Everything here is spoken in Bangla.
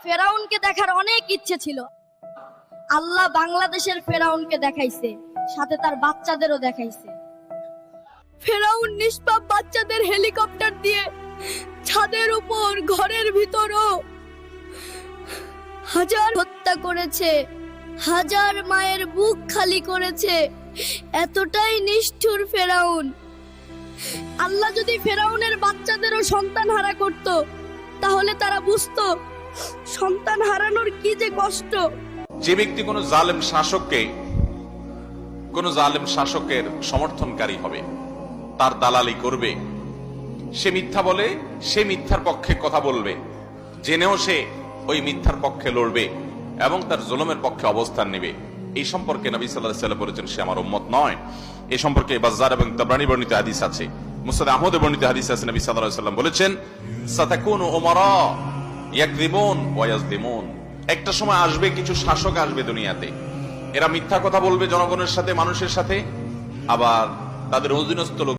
ফেরাউনকে দেখার অনেক ইচ্ছে ছিল। আল্লাহ বাংলাদেশের ফেরাউনকে দেখাইছে, সাথে তার বাচ্চাদেরও দেখাইছে। ফেরাউন নিষ্পাপ বাচ্চাদের হেলিকপ্টার দিয়ে ছাদের উপর, ঘরের ভিতরও হাজার হত্যা করেছে, হাজার মায়ের বুক খালি করেছে। এতটাই নিষ্ঠুর ফেরাউন। আল্লাহ যদি ফেরাউনের বাচ্চাদেরও সন্তান হারা করত, তাহলে তারা বুঝতো সন্তান হারানোর কি যে কষ্ট। যে ব্যক্তি কোনো জালেম শাসকের সমর্থনকারী হবে, তার দালালি করবে, সে মিথ্যা বলে, সে মিথ্যার পক্ষে কথা বলবে, জেনেও সে ওই মিথ্যার পক্ষে লড়বে এবং তার জুলুমের পক্ষে অবস্থান নেবে, এই সম্পর্কে নবী সাল্লাল্লাহু আলাইহি ওয়াসাল্লাম বলেছেন সে আমার উম্মত নয়। এই সম্পর্কে বাজ্জার এবং তাবরানী বর্ণিত হাদিস আছে, মুসনাদ আহমদে বর্ণিত হাদিস আছে। নবী সাল্লাল্লাহু আলাইহি ওয়াসাল্লাম বলেছেন, সাতাকুনু উমারা ইয়াকযিবুন ওয়া ইয়াজলিমুন। একটা সময় আসবে, কিছু শাসক আসবে দুনিয়াতে, এরা মিথ্যা কথা বলবে জনগণের সাথে, মানুষের সাথে, আবার তাদের অধীনস্থ লোক